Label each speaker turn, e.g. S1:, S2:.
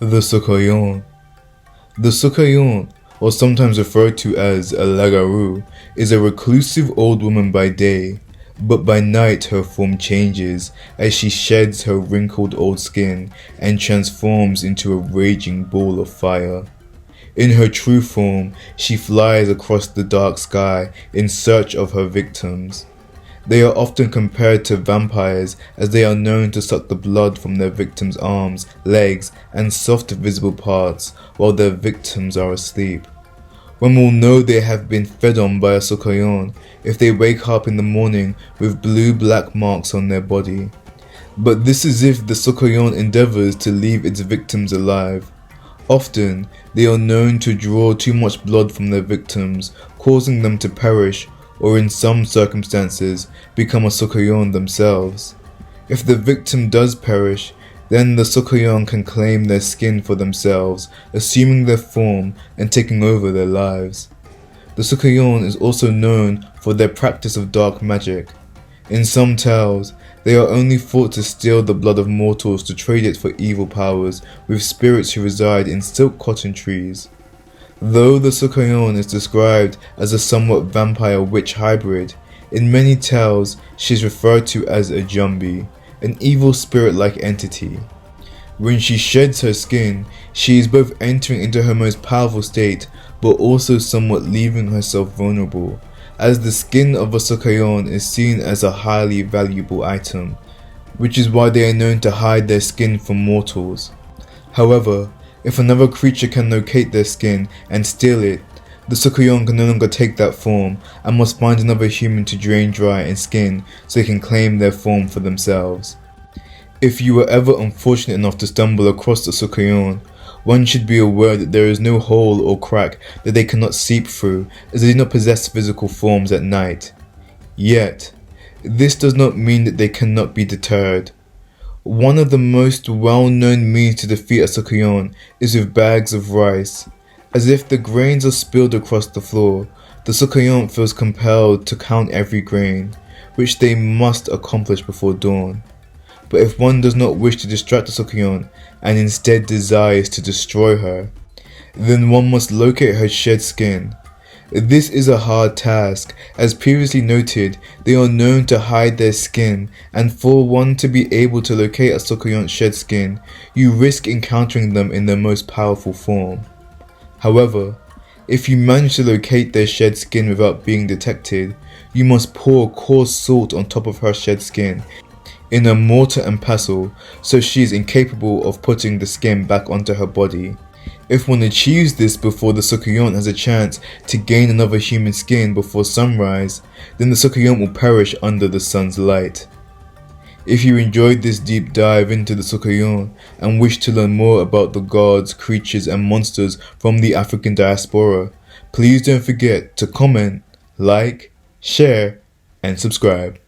S1: The Soucouyant. The Soucouyant, or sometimes referred to as a Lagarou, is a reclusive old woman by day, but by night her form changes as she sheds her wrinkled old skin and transforms into a raging ball of fire. In her true form, she flies across the dark sky in search of her victims. They are often compared to vampires as they are known to suck the blood from their victims' arms, legs, and soft visible parts while their victims are asleep. One will know they have been fed on by a Soucouyant if they wake up in the morning with blue-black marks on their body. But this is if the Soucouyant endeavors to leave its victims alive. Often, they are known to draw too much blood from their victims, causing them to perish, or in some circumstances, become a Soucouyant themselves. If the victim does perish, then the Soucouyant can claim their skin for themselves, assuming their form and taking over their lives. The Soucouyant is also known for their practice of dark magic. In some tales, they are only thought to steal the blood of mortals to trade it for evil powers with spirits who reside in silk cotton trees. Though the Soucouyant is described as a somewhat vampire-witch hybrid, in many tales she is referred to as a Jumbi, an evil spirit-like entity. When she sheds her skin, she is both entering into her most powerful state, but also somewhat leaving herself vulnerable, as the skin of a Soucouyant is seen as a highly valuable item, which is why they are known to hide their skin from mortals. However, if another creature can locate their skin and steal it, the Soucouyant can no longer take that form and must find another human to drain dry and skin so they can claim their form for themselves. If you were ever unfortunate enough to stumble across the Soucouyant, one should be aware that there is no hole or crack that they cannot seep through, as they do not possess physical forms at night. Yet, this does not mean that they cannot be deterred. One of the most well-known means to defeat a Soucouyant is with bags of rice. As if the grains are spilled across the floor, the Soucouyant feels compelled to count every grain, which they must accomplish before dawn. But if one does not wish to distract the Soucouyant and instead desires to destroy her, then one must locate her shed skin. This is a hard task, as previously noted, they are known to hide their skin, and for one to be able to locate a Soucouyant shed skin, you risk encountering them in their most powerful form. However, if you manage to locate their shed skin without being detected, you must pour coarse salt on top of her shed skin in a mortar and pestle, so she is incapable of putting the skin back onto her body. If one achieves this before the Soucouyant has a chance to gain another human skin before sunrise, then the Soucouyant will perish under the sun's light. If you enjoyed this deep dive into the Soucouyant and wish to learn more about the gods, creatures and monsters from the African diaspora, please don't forget to comment, like, share and subscribe.